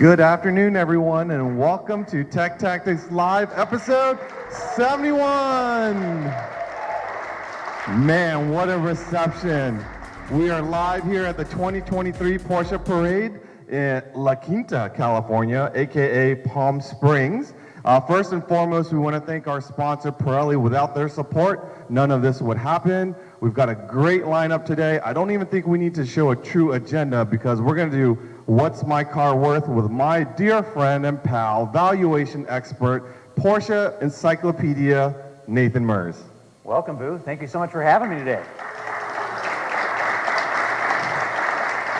Good afternoon, everyone, and welcome to Tech Tactics Live, episode 71. Man, what a reception. We are live here at the 2023 Porsche Parade in La Quinta, California, aka Palm Springs. First and foremost, we want to thank our sponsor, Pirelli. Without their support, none of this would happen. We've got a great lineup today. I don't even think we need to show a true agenda because we're going to do What's My Car Worth with my dear friend and pal, valuation expert, Porsche Encyclopedia, Nathan Merz. Welcome, Boo. Thank you so much for having me today.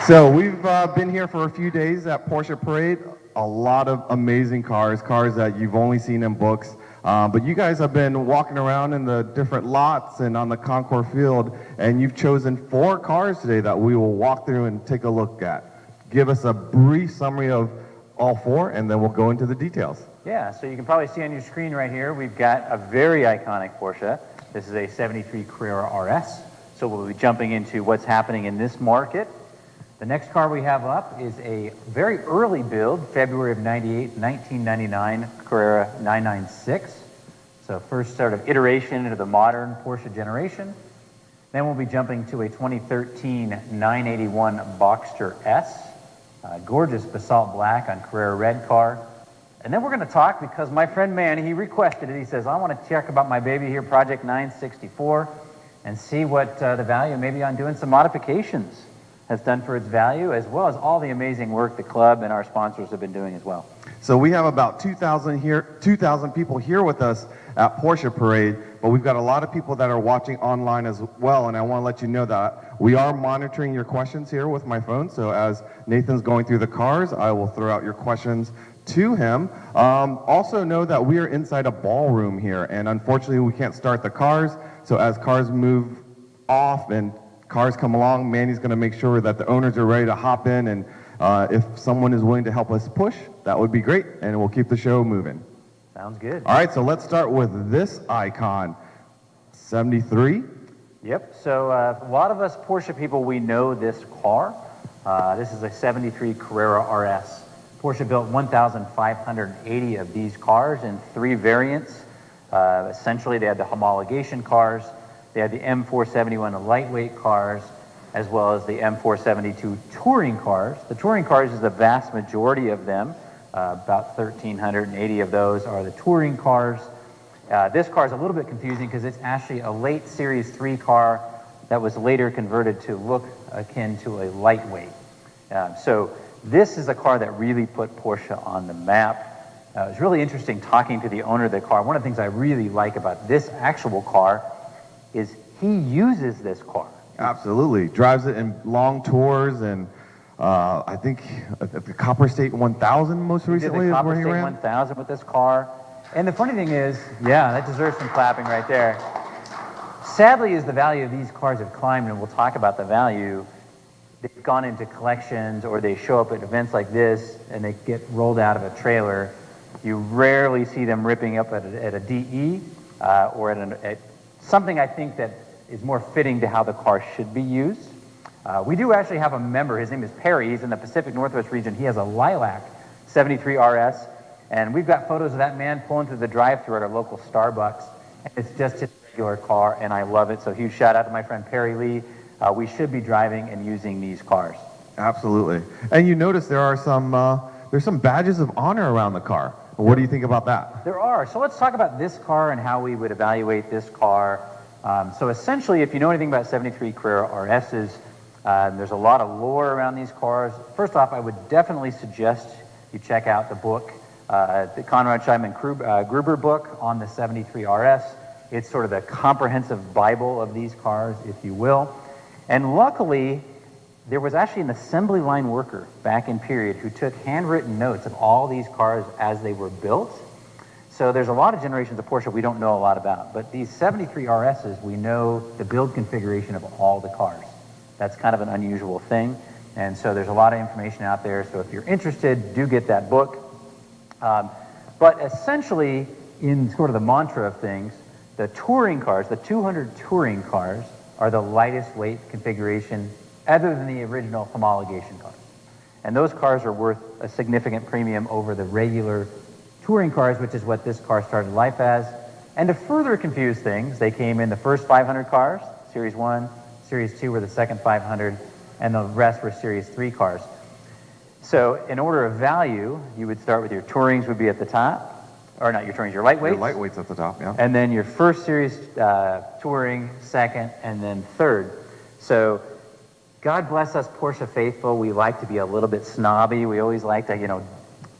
So we've been here for a few days at Porsche Parade. A lot of amazing cars that you've only seen in books. But you guys have been walking around in the different lots and on the concours field, and you've chosen 4 cars today that we will walk through and take a look at. Give us a brief summary of all 4, and then we'll go into the details. Yeah, so you can probably see on your screen right here, we've got a very iconic Porsche. This is a 73 Carrera RS. So we'll be jumping into what's happening in this market. The next car we have up is a very early build, February of 98, 1999 Carrera 996. So first sort of iteration into the modern Porsche generation. Then we'll be jumping to a 2013 981 Boxster S. Gorgeous basalt black on Carrera red car. And then we're going to talk, because my friend Manny, he requested it. He says, I want to check about my baby here, Project 964, and see what the value maybe on doing some modifications has done for its value, as well as all the amazing work the club and our sponsors have been doing as well. So we have about 2,000 people here with us at Porsche Parade, but we've got a lot of people that are watching online as well, and I want to let you know that we are monitoring your questions here with my phone. So as Nathan's going through the cars, I will throw out your questions to him. Also know that we are inside a ballroom here, and unfortunately we can't start the cars. So as cars move off and cars come along, Manny's going to make sure that the owners are ready to hop in, and if someone is willing to help us push, that would be great, and we'll keep the show moving. Sounds good. All right, so let's start with this icon, 73. Yep, so a lot of us Porsche people, we know this car. This is a 73 Carrera RS. Porsche built 1,580 of these cars in 3 variants. Essentially, they had the homologation cars, they had the M471 lightweight cars, as well as the M472 touring cars. The touring cars is the vast majority of them. About 1,380 of those are the touring cars. This car is a little bit confusing because it's actually a late Series 3 car that was later converted to look akin to a lightweight. So this is a car that really put Porsche on the map. It was really interesting talking to the owner of the car. One of the things I really like about this actual car is he uses this car. Absolutely. Drives it in long tours, and I think at the Copper State 1000 most recently is where he Copper State ran. 1000 with this car. And the funny thing is, yeah, that deserves some clapping right there. Sadly, as the value of these cars have climbed, and we'll talk about the value, they've gone into collections, or they show up at events like this and they get rolled out of a trailer. You rarely see them ripping up at a DE or at something I think that is more fitting to how the car should be used. We do actually have a member. His name is Perry. He's in the Pacific Northwest region. He has a Lilac 73 RS, and we've got photos of that man pulling through the drive-thru at our local Starbucks. It's just a regular car, and I love it. So huge shout out to my friend Perry Lee. We should be driving and using these cars. Absolutely. And you notice there are there's some badges of honor around the car. What do you think about that? There are. So let's talk about this car and how we would evaluate this car. So essentially, if you know anything about 73 Carrera RSs, there's a lot of lore around these cars. First off, I would definitely suggest you check out the book, the Conrad Scheiman Gruber book on the 73 RS. It's sort of the comprehensive Bible of these cars, if you will. And luckily, there was actually an assembly line worker back in period who took handwritten notes of all these cars as they were built. So there's a lot of generations of Porsche we don't know a lot about. But these 73 RSs, we know the build configuration of all the cars. That's kind of an unusual thing. And so there's a lot of information out there. So if you're interested, do get that book. But essentially, in sort of the mantra of things, the touring cars, the 200 touring cars, are the lightest weight configuration other than the original homologation cars. And those cars are worth a significant premium over the regular touring cars, which is what this car started life as. And to further confuse things, they came in the first 500 cars, Series 1, Series 2 were the second 500, and the rest were Series 3 cars. So in order of value, you would start with your Tourings would be at the top, or not your Tourings, your lightweights. Your lightweight's at the top, yeah. And then your first Series Touring, second, and then third. So God bless us Porsche faithful. We like to be a little bit snobby. We always like to, you know,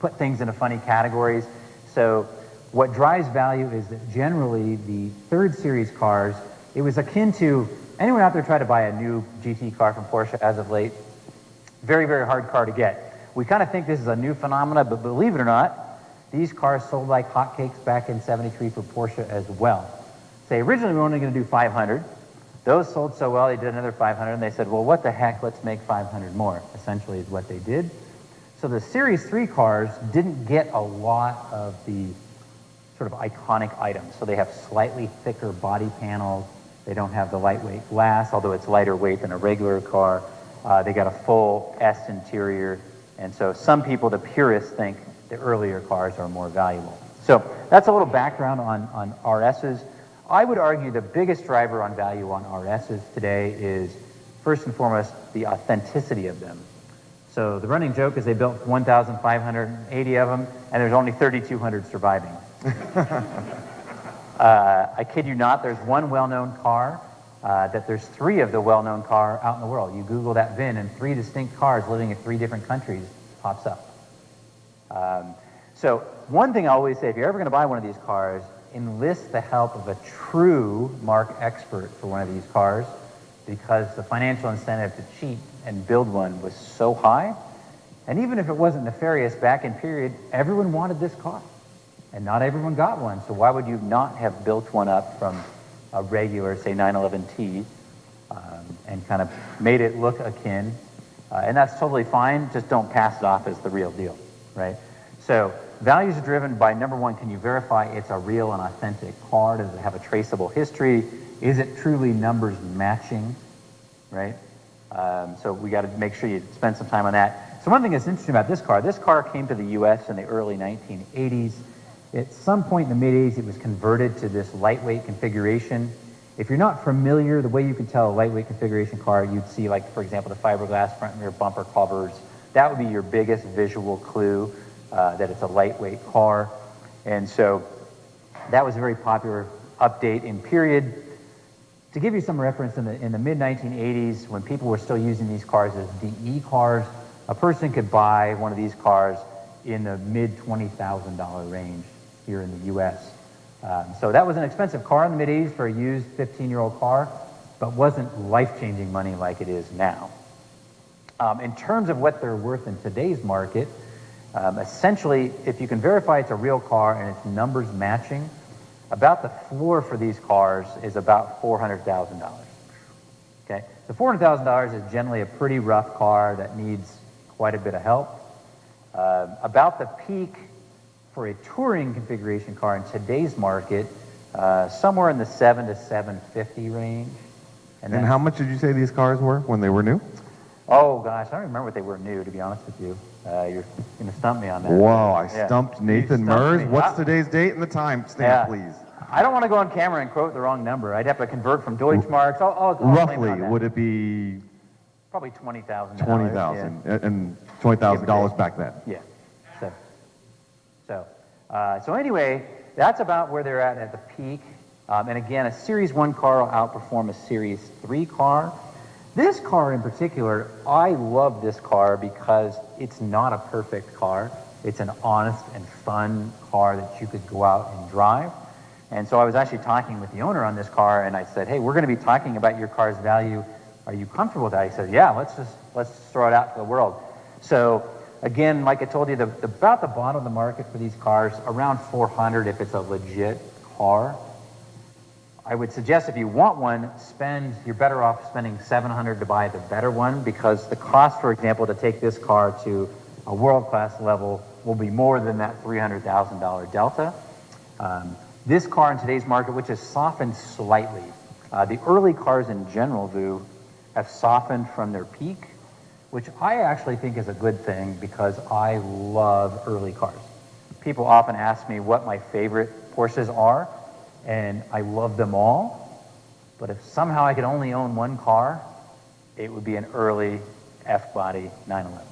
put things into funny categories. So what drives value is that generally the third series cars, it was akin to anyone out there try to buy a new GT car from Porsche as of late. Very, very hard car to get. We kind of think this is a new phenomenon, but believe it or not, these cars sold like hotcakes back in '73 for Porsche as well. Say originally we were only going to do 500. Those sold so well, they did another 500, and they said, well, what the heck, let's make 500 more, essentially is what they did. So the Series 3 cars didn't get a lot of the sort of iconic items. So they have slightly thicker body panels. They don't have the lightweight glass, although it's lighter weight than a regular car. They got a full S interior. And so some people, the purists, think the earlier cars are more valuable. So that's a little background on RSs. I would argue the biggest driver on value on RSs today is, first and foremost, the authenticity of them. So the running joke is they built 1,580 of them, and there's only 3,200 surviving. I kid you not, there's one well-known car that there's 3 of the well-known car out in the world. You Google that VIN, and 3 distinct cars living in 3 different countries pops up. So one thing I always say, if you're ever going to buy one of these cars, enlist the help of a true marque expert for one of these cars, because the financial incentive to cheat and build one was so high. And even if it wasn't nefarious back in period, everyone wanted this car. And not everyone got one. So why would you not have built one up from a regular, say, 911T and kind of made it look akin? And that's totally fine. Just don't pass it off as the real deal, right? So values are driven by, number one, can you verify it's a real and authentic car? Does it have a traceable history? Is it truly numbers matching, right? So we got to make sure you spend some time on that. So one thing that's interesting about this car came to the U.S. in the early 1980s. At some point in the mid-80s, it was converted to this lightweight configuration. If you're not familiar, the way you can tell a lightweight configuration car, you'd see, like, for example, the fiberglass front and rear bumper covers. That would be your biggest visual clue that it's a lightweight car. And so that was a very popular update in period. To give you some reference, in the mid-1980s, when people were still using these cars as DE cars, a person could buy one of these cars in the mid-$20,000 range here in the U.S. So that was an expensive car in the mid-80s for a used 15-year-old car, but wasn't life-changing money like it is now. In terms of what they're worth in today's market, essentially, if you can verify it's a real car and its numbers matching, about the floor for these cars is about $400,000. Okay, the $400,000 is generally a pretty rough car that needs quite a bit of help. About the peak for a touring configuration car in today's market, somewhere in the $700 to $750 range. And how much did you say these cars were when they were new? Oh gosh, I don't remember what they were new, to be honest with you. You're going to stump me on that. Whoa, I stumped Nathan Merz. What's today's date and the time stamp, please? I don't want to go on camera and quote the wrong number. I'd have to convert from Deutschmarks. I'll roughly, would it be? Probably $20,000. $20,000, and $20,000 back then. Yeah. So anyway, that's about where they're at the peak. And again, a Series 1 car will outperform a Series 3 car. This car in particular, I love this car because it's not a perfect car. It's an honest and fun car that you could go out and drive. And so I was actually talking with the owner on this car, and I said, hey, we're going to be talking about your car's value. Are you comfortable with that? He said, yeah, let's throw it out to the world. So again, like I told you, about the bottom of the market for these cars, around $400 if it's a legit car. I would suggest if you want one, you're better off spending $700 to buy the better one, because the cost, for example, to take this car to a world-class level will be more than that $300,000 delta. This car in today's market, which has softened slightly, the early cars in general, have softened from their peak, which I actually think is a good thing because I love early cars. People often ask me what my favorite Porsches are, and I love them all, but if somehow I could only own one car, it would be an early F-body 911.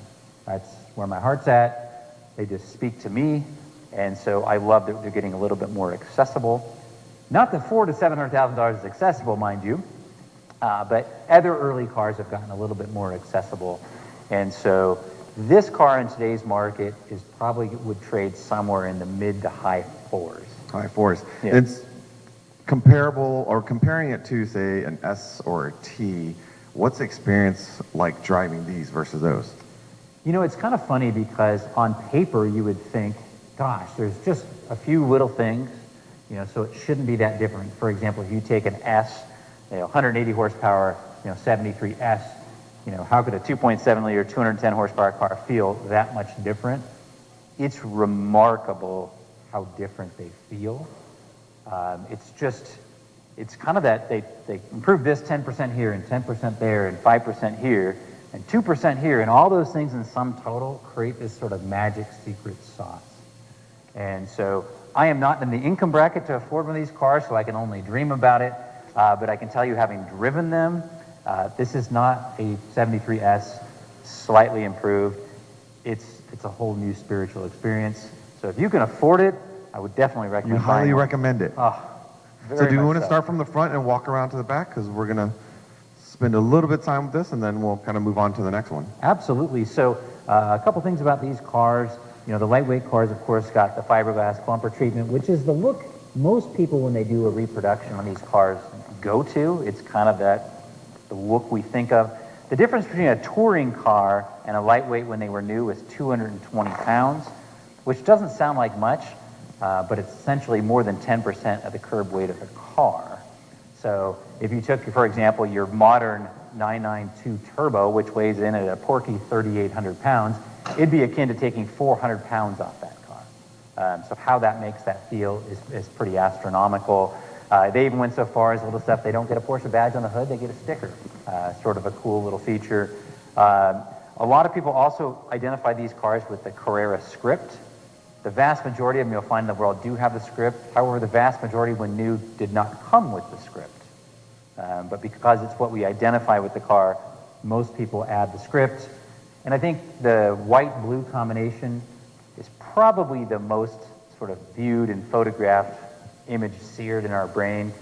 That's where my heart's at. They just speak to me, and so I love that they're getting a little bit more accessible. Not that $400,000 to $700,000 is accessible, mind you, but other early cars have gotten a little bit more accessible. And so this car in today's market is probably would trade somewhere in the mid to high fours. High fours. Yeah. It's comparable, or comparing it to, say, an S or a T. What's the experience like driving these versus those? You know, it's kind of funny because on paper you would think, gosh, there's just a few little things, you know, so it shouldn't be that different. For example, if you take an S, 180 horsepower, 73 S, how could a 2.7 liter, 210 horsepower car feel that much different? It's remarkable how different they feel. It's kind of that they improved this 10% here and 10% there and 5% here and 2% here, and all those things in sum total create this sort of magic secret sauce. And so I am not in the income bracket to afford one of these cars, so I can only dream about it. But I can tell you, having driven them, this is not a 73S slightly improved. It's a whole new spiritual experience. So if you can afford it, I would definitely recommend. You highly recommend it. Oh, so do you want to start from the front and walk around to the back? Because we're going to spend a little bit of time with this, and then we'll kind of move on to the next one. Absolutely. So a couple things about these cars. The lightweight cars, of course, got the fiberglass bumper treatment, which is the look most people, when they do a reproduction on these cars, go to. It's kind of the look we think of. The difference between a touring car and a lightweight when they were new was 220 pounds, which doesn't sound like much, but it's essentially more than 10% of the curb weight of the car. So if you took, for example, your modern 992 Turbo, which weighs in at a porky 3,800 pounds, it'd be akin to taking 400 pounds off that car. So how that makes that feel is pretty astronomical. They even went so far as little stuff, they don't get a Porsche badge on the hood, they get a sticker. Sort of a cool little feature. A lot of people also identify these cars with the Carrera script. The vast majority of them you'll find in the world do have the script. However, the vast majority, when new, did not come with the script. But because it's what we identify with the car, most people add the script. And I think the white-blue combination is probably the most sort of viewed and photographed image seared in our brain.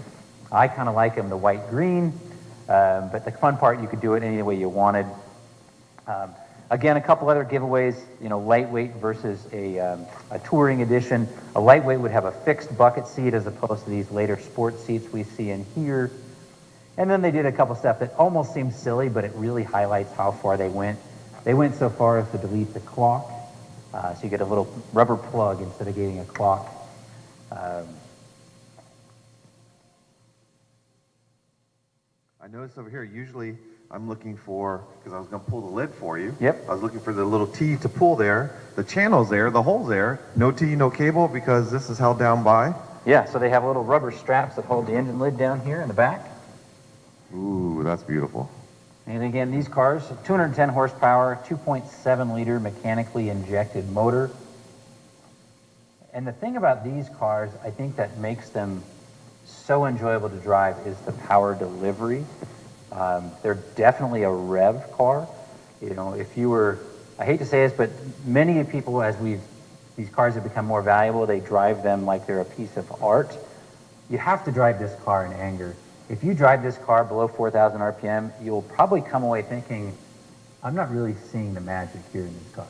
I kind of like them the white-green, but the fun part, you could do it any way you wanted. Again, a couple other giveaways, lightweight versus a touring edition. A lightweight would have a fixed bucket seat as opposed to these later sports seats we see in here. And then they did a couple stuff that almost seems silly, but it really highlights how far they went. They went so far as to delete the clock, so you get a little rubber plug instead of getting a clock. I noticed over here, usually I'm looking for, because I was going to pull the lid for you. Yep. I was looking for the little T to pull there. The channel's there, the hole's there. No T, no cable, because this is held down by? Yeah, so they have little rubber straps that hold the engine lid down here in the back. Ooh, that's beautiful. And again, these cars, 210 horsepower, 2.7 liter mechanically injected motor. And the thing about these cars, I think that makes them so enjoyable to drive is the power delivery. They're definitely a rev car. If you were, I hate to say this, but many people, as these cars have become more valuable, they drive them like they're a piece of art. You have to drive this car in anger. If you drive this car below 4,000 RPM, you'll probably come away thinking, I'm not really seeing the magic here in this car.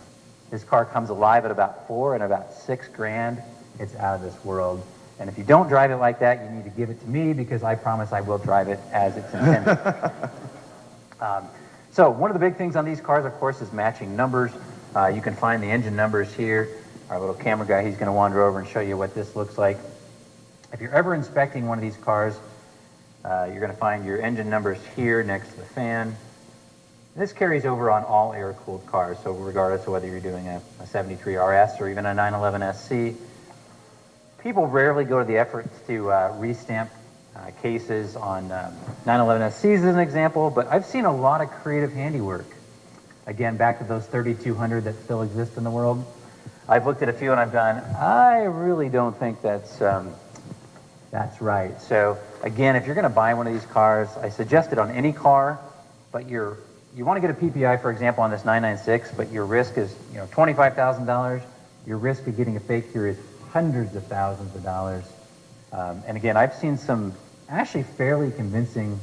This car comes alive at about 4 and about 6 grand. It's out of this world. And if you don't drive it like that, you need to give it to me, because I promise I will drive it as it's intended. So one of the big things on these cars, of course, is matching numbers. You can find the engine numbers here. Our little camera guy, he's going to wander over and show you what this looks like. If you're ever inspecting one of these cars, you're going to find your engine numbers here next to the fan. This carries over on all air-cooled cars, so regardless of whether you're doing a 73 RS or even a 911 SC, people rarely go to the efforts to restamp cases on 911 SCs as an example, but I've seen a lot of creative handiwork. Again, back to those 3,200 that still exist in the world. I've looked at a few and I've gone, I really don't think that's right. So again, if you're going to buy one of these cars, I suggest it on any car, but you want to get a PPI, for example, on this 996, but your risk is $25,000. Your risk of getting a fake here is hundreds of thousands of dollars. And again, I've seen some actually fairly convincing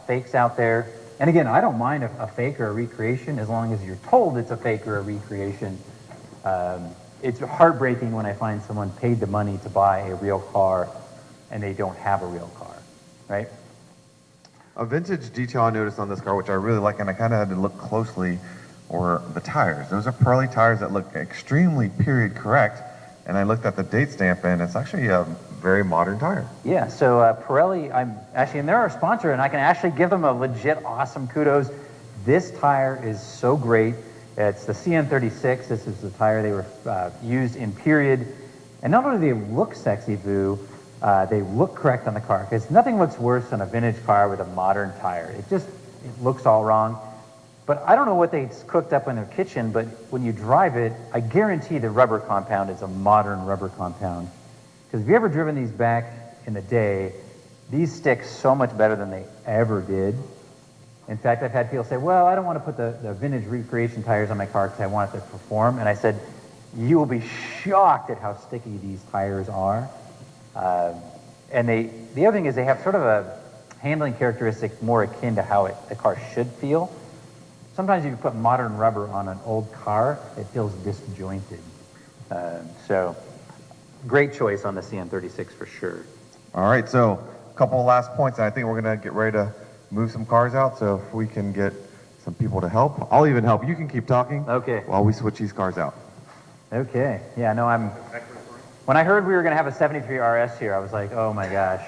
fakes out there. And again, I don't mind a fake or a recreation as long as you're told it's a fake or a recreation. It's heartbreaking when I find someone paid the money to buy a real car and they don't have a real car, right? A vintage detail I noticed on this car, which I really like, and I kind of had to look closely, were the tires. Those are Pirelli tires that look extremely period correct, and I looked at the date stamp, and it's actually a very modern tire. Yeah, so Pirelli, and they're our sponsor, and I can actually give them a legit awesome kudos. This tire is so great. It's the CN36. This is the tire they were used in period. And not only do they look sexy, Vu, they look correct on the car, because nothing looks worse than a vintage car with a modern tire. It looks all wrong. But I don't know what they cooked up in their kitchen, but when you drive it, I guarantee the rubber compound is a modern rubber compound. Because if you ever driven these back in the day, these stick so much better than they ever did. In fact, I've had people say, well, I don't want to put the vintage recreation tires on my car because I want it to perform. And I said, you will be shocked at how sticky these tires are. And the other thing is they have sort of a handling characteristic more akin to how the car should feel. Sometimes if you put modern rubber on an old car, it feels disjointed. So great choice on the CN36 for sure. All right, so a couple of last points, and I think we're going to get ready to move some cars out, so if we can get some people to help. I'll even help. You can keep talking while we switch these cars out. Okay. Yeah, no, when I heard we were going to have a 73 RS here, I was like, oh my gosh,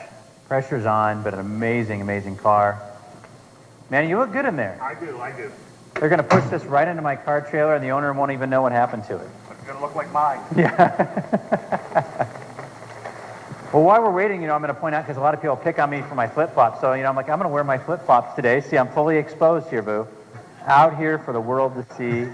pressure's on, but an amazing, amazing car. Man, you look good in there. I do. They're going to push this right into my car trailer, and the owner won't even know what happened to it. It's going to look like mine. Yeah. Well, while we're waiting, I'm going to point out, because a lot of people pick on me for my flip-flops, so, I'm like, I'm going to wear my flip-flops today. See, I'm fully exposed here, Boo. Out here for the world to see.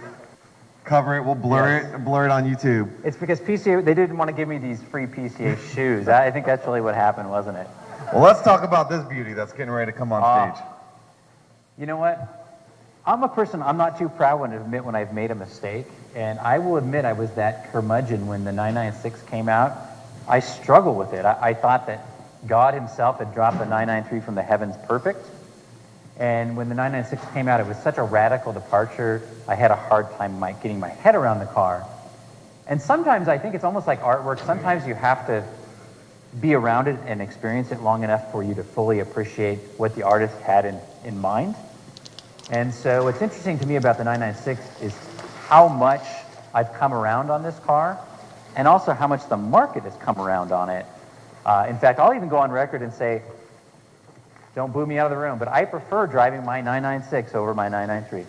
Cover it, we'll blur it on YouTube. It's because PCA, they didn't want to give me these free PCA shoes. I think that's really what happened, wasn't it? Well, let's talk about this beauty that's getting ready to come on stage. You know what? I'm a person, I'm not too proud to admit when I've made a mistake, and I will admit I was that curmudgeon when the 996 came out. I struggled with it. I thought that God himself had dropped the 993 from the heavens perfect, and when the 996 came out, it was such a radical departure, I had a hard time getting my head around the car. And sometimes I think it's almost like artwork. Sometimes you have to be around it and experience it long enough for you to fully appreciate what the artist had in mind. And so what's interesting to me about the 996 is how much I've come around on this car, and also how much the market has come around on it. In fact, I'll even go on record and say, don't boo me out of the room, but I prefer driving my 996 over my 993.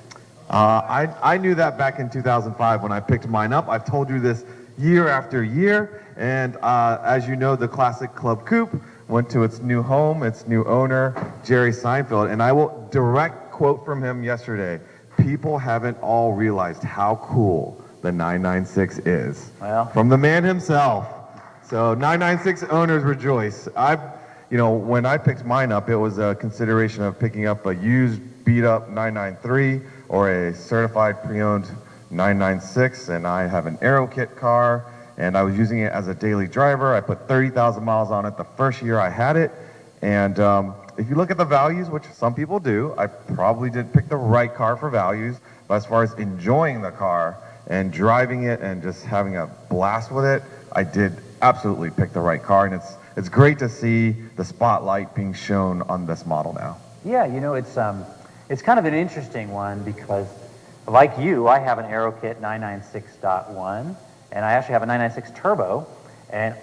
I knew that back in 2005 when I picked mine up. I've told you this year after year, and as you know, the classic Club Coupe went to its new home, its new owner, Jerry Seinfeld, and I will direct quote from him yesterday. People haven't all realized how cool the 996 is. Well, from the man himself. So 996 owners rejoice. When I picked mine up, it was a consideration of picking up a used beat up 993 or a certified pre-owned 996, and I have an Aero Kit car, and I was using it as a daily driver. I put 30,000 miles on it the first year I had it, and if you look at the values, which some people do, I probably did pick the right car for values, but as far as enjoying the car and driving it and just having a blast with it, I did absolutely pick the right car, and it's great to see the spotlight being shown on this model now. Yeah, it's kind of an interesting one because, like you, I have an Aero Kit 996.1, and I actually have a 996 Turbo, and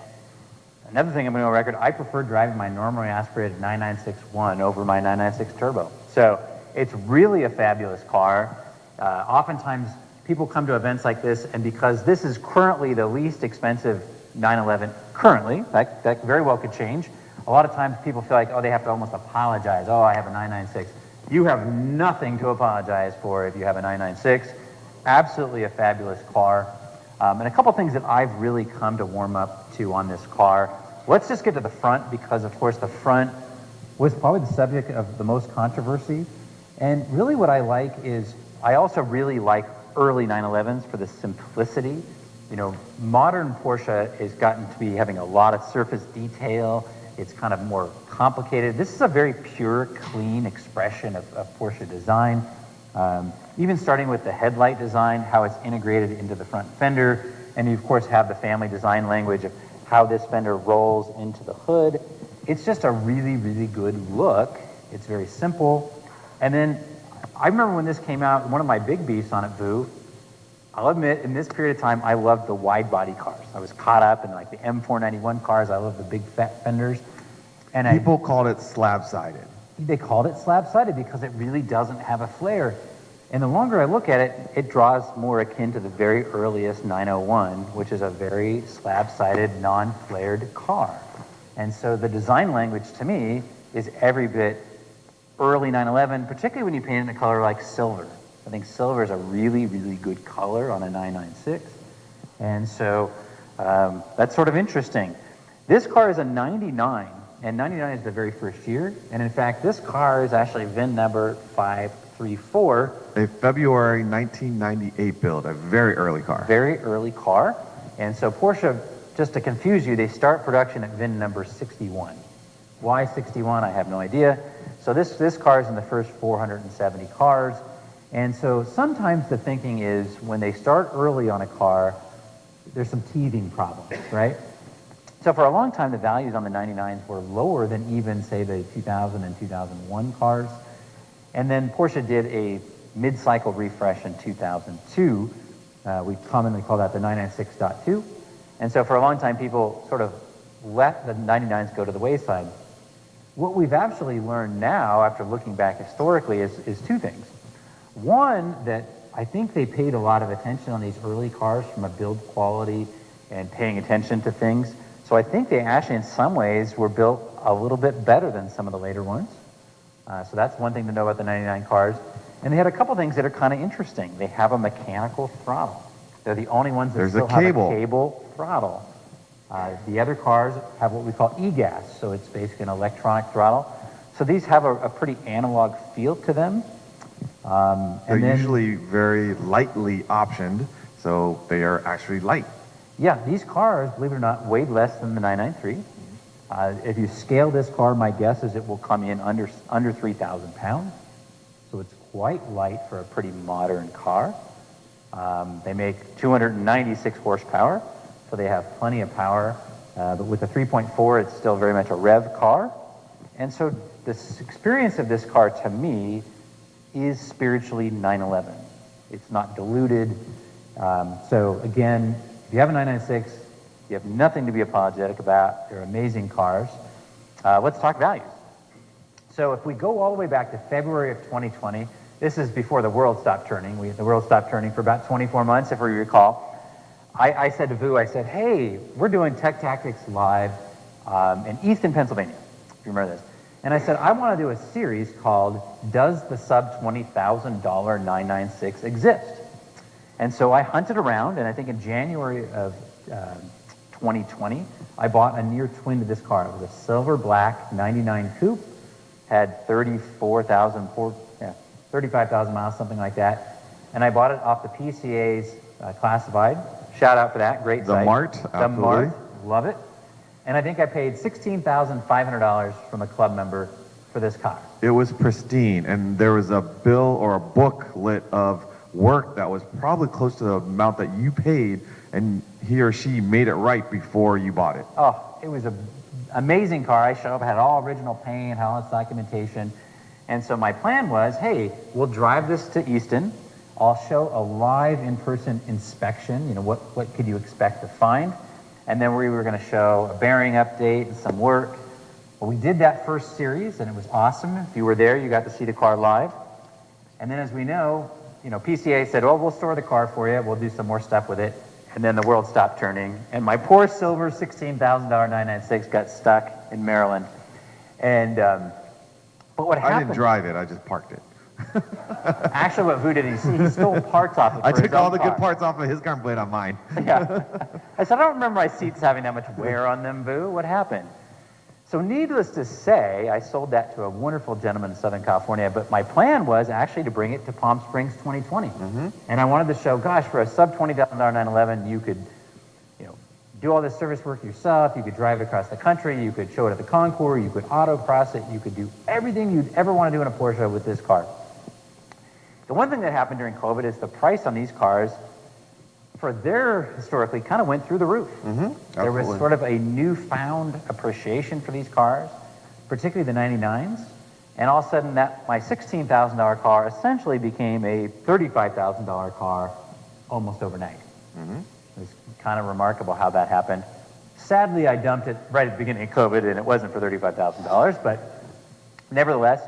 another thing I'm going to go on record, I prefer driving my normally aspirated 996.1 over my 996 Turbo. So it's really a fabulous car. Oftentimes, people come to events like this, and because this is currently the least expensive 911, currently, that very well could change, a lot of times people feel like, oh, they have to almost apologize. Oh, I have a 996. You have nothing to apologize for if you have a 996. Absolutely a fabulous car. And a couple things that I've really come to warm up to on this car. Let's just get to the front because, of course, the front was probably the subject of the most controversy. And really what I like is, I also really like early 911s for the simplicity. You know, modern Porsche has gotten to be having a lot of surface detail. It's kind of more complicated. This is a very pure, clean expression of Porsche design. Even starting with the headlight design, how it's integrated into the front fender, and you of course have the family design language of how this fender rolls into the hood. It's just a really, really good look. It's very simple. And then I remember when this came out, one of my big beefs on it, Vu, I'll admit, in this period of time, I loved the wide body cars. I was caught up in like the M491 cars. I love the big fat fenders. And People called it slab-sided. They called it slab-sided because it really doesn't have a flare. And the longer I look at it, it draws more akin to the very earliest 901, which is a very slab-sided, non-flared car. And so the design language to me is every bit early 911, particularly when you paint it in a color like silver. I think silver is a really, really good color on a 996. And so that's sort of interesting. This car is a 99, and 99 is the very first year. And in fact, this car is actually VIN number 534. A February 1998 build, a very early car. Very early car. And so Porsche, just to confuse you, they start production at VIN number 61. Why 61? I have no idea. So this car is in the first 470 cars. And so sometimes the thinking is when they start early on a car, there's some teething problems, right? So for a long time, the values on the 99s were lower than even, say, the 2000 and 2001 cars. And then Porsche did a mid-cycle refresh in 2002. We commonly call that the 996.2. And so for a long time, people sort of let the 99s go to the wayside. What we've actually learned now, after looking back historically, is two things. One, that I think they paid a lot of attention on these early cars from a build quality and paying attention to things. So I think they actually, in some ways, were built a little bit better than some of the later ones. So that's one thing to know about the 99 cars. And they had a couple things that are kind of interesting. They have a mechanical throttle. They're the only ones that still have a cable throttle. The other cars have what we call e-gas, so it's basically an electronic throttle. So these have a pretty analog feel to them. They're usually very lightly optioned, so they are actually light. Yeah, these cars, believe it or not, weighed less than the 993. If you scale this car, my guess is it will come in under 3,000 pounds. So it's quite light for a pretty modern car. They make 296 horsepower, so they have plenty of power. But with the 3.4, it's still very much a rev car. And so this experience of this car, to me, is spiritually 911. It's not diluted. So again, if you have a 996, you have nothing to be apologetic about. They're amazing cars. Let's talk values. So if we go all the way back to February of 2020, this is before the world stopped turning. The world stopped turning for about 24 months, if we recall. I said to Vu, I said, hey, we're doing Tech Tactics Live in Easton, Pennsylvania, if you remember this. And I said, I want to do a series called Does the Sub $20,000 996 Exist? And so I hunted around, and I think in January of 2020, I bought a near twin to this car. It was a silver black 99 coupe, had 35,000 miles, something like that. And I bought it off the PCA's classified. Shout out for that, great site. The Mart, absolutely. The Mart, love it. And I think I paid $16,500 from a club member for this car. It was pristine, and there was a bill or a booklet of work that was probably close to the amount that you paid, and he or she made it right before you bought it. Oh, it was an amazing car. I showed up, had all original paint, had all its documentation. And so my plan was, hey, we'll drive this to Easton. I'll show a live in-person inspection. You know, what could you expect to find? And then we were going to show a bearing update and some work. Well, we did that first series, and it was awesome. If you were there, you got to see the car live. And then, as we know, PCA said, oh, we'll store the car for you. We'll do some more stuff with it. And then the world stopped turning. And my poor silver $16,000 996 got stuck in Maryland. And, But what I happened? didn't drive it, I just parked it. Actually, what Vu did he stole parts off it. I for his took all own the car. good parts off of his car and put it on mine. Yeah. I said, I don't remember my seats having that much wear on them, Vu. What happened? So needless to say, I sold that to a wonderful gentleman in Southern California, but my plan was actually to bring it to Palm Springs 2020. And I wanted to show, gosh, for a sub $20,000 911, you could, you know, do all this service work yourself, you could drive it across the country, you could show it at the concours, you could autocross it, you could do everything you'd ever want to do in a Porsche with this car. The one thing that happened during COVID is the price on these cars, for their historically, kind of went through the roof. There was sort of a newfound appreciation for these cars, particularly the 99s. And all of a sudden, my $16,000 car essentially became a $35,000 car almost overnight. It was kind of remarkable how that happened. Sadly, I dumped it right at the beginning of COVID, and it wasn't for $35,000, but nevertheless,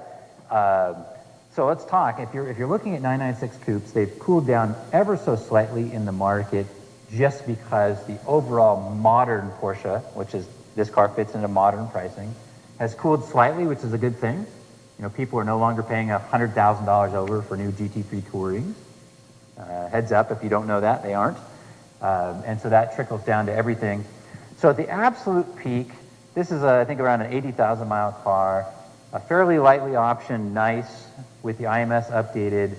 so let's talk. If you're looking at 996 coupes, they've cooled down ever so slightly in the market just because the overall modern Porsche, which is this car fits into modern pricing, has cooled slightly, which is a good thing. You know, people are no longer paying $100,000 over for new GT3 Tourings. Heads up, if you don't know that, they aren't. And so that trickles down to everything. So at the absolute peak, this is, I think, around an 80,000 mile car, a fairly lightly optioned, nice, with the IMS updated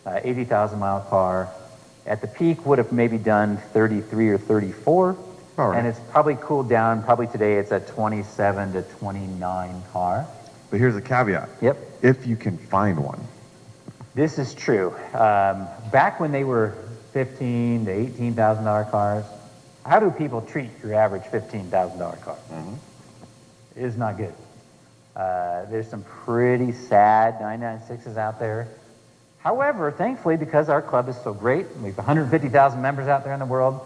80,000 mile car. At the peak would have maybe done 33 or 34. All right. And it's probably cooled down. Probably today it's a 27 to 29 car. But here's a caveat. Yep. If you can find one. This is true. Back when they were $15,000 to $18,000 cars, how do people treat your average $15,000 car? It is not good. There's some pretty sad 996s out there. However, thankfully, because our club is so great, we have 150,000 members out there in the world,